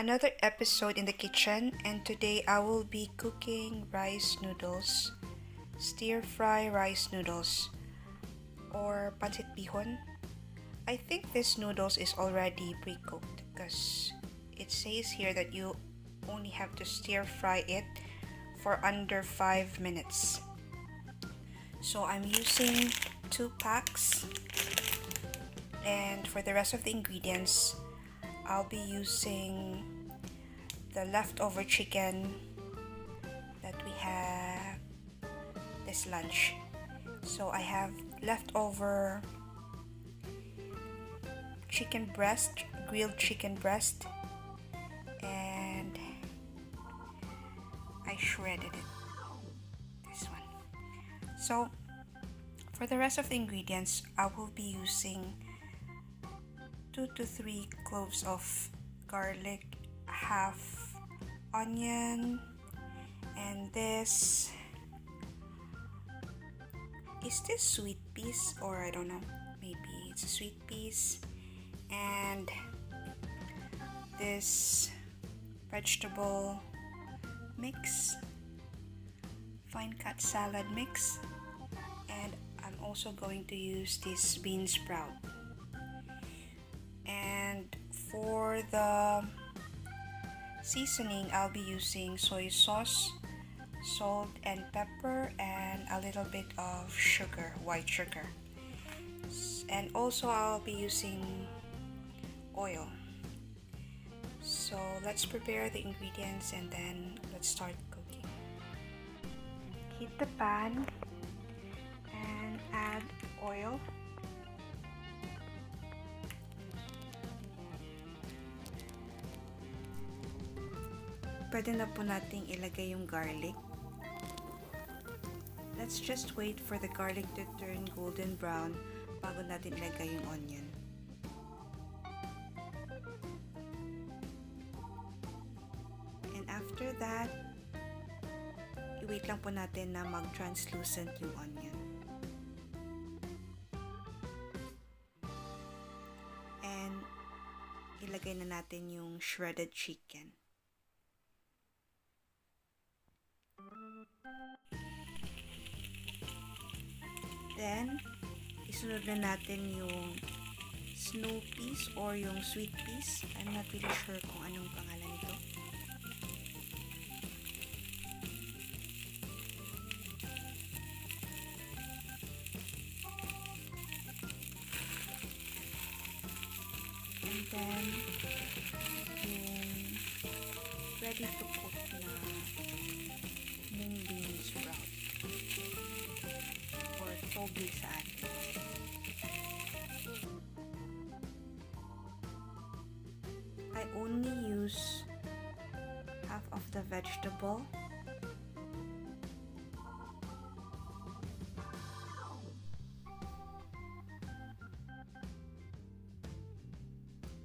Another episode in the kitchen, and today I will be cooking rice noodles, stir fry rice noodles, or pancit bihon. I think this noodles is already pre-cooked because it says here that you only have to stir fry it for under 5 minutes. So I'm using 2 packs, and for the rest of the ingredients I'll be using the leftover chicken that we have this lunch. So I have leftover chicken breast, grilled chicken breast, and I shredded it, this one. So for the rest of the ingredients, I will be using 2 to 3 cloves of garlic, half onion, and this is this sweet peas, or I don't know, maybe it's a sweet peas, and this vegetable mix, fine cut salad mix, and I'm also going to use this bean sprout. And for the seasoning, I'll be using soy sauce, salt and pepper, and a little bit of sugar, white sugar. And also I'll be using oil. So let's prepare the ingredients and then let's start cooking. Heat the pan and add oil. Pwede na po nating ilagay yung garlic. Let's just wait for the garlic to turn golden brown bago natin ilagay yung onion. And after that, i-wait lang po natin na mag-translucent yung onion. And ilagay na natin yung shredded chicken. Then, isunod na natin yung snow peas or yung sweet peas. I'm not really sure kung anong pangalan nito. And then, yung ready to cook na mung bean sprout. Togi sa atin. I only use half of the vegetable.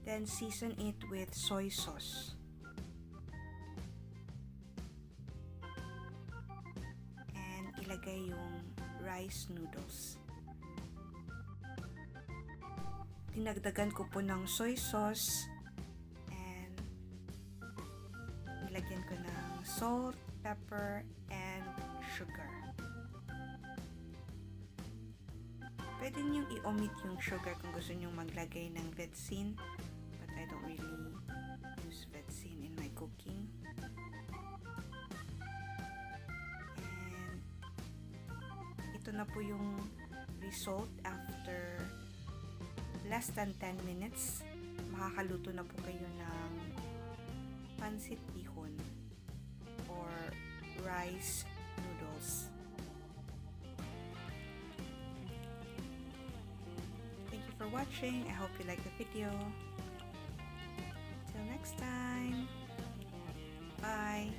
Then season it with soy sauce. And ilagay yung rice noodles. Dinagdagan ko po ng soy sauce and nilagyan ko ng salt, pepper, and sugar. Pwede niyong i-omit yung sugar kung gusto niyong maglagay ng vetsin, but I don't really use vetsin in my cooking. Ito na po yung result after less than 10 minutes. Makakaluto na po kayo ng pancit bihon or rice noodles. Thank you for watching. I hope you like the video. Till next time. Bye.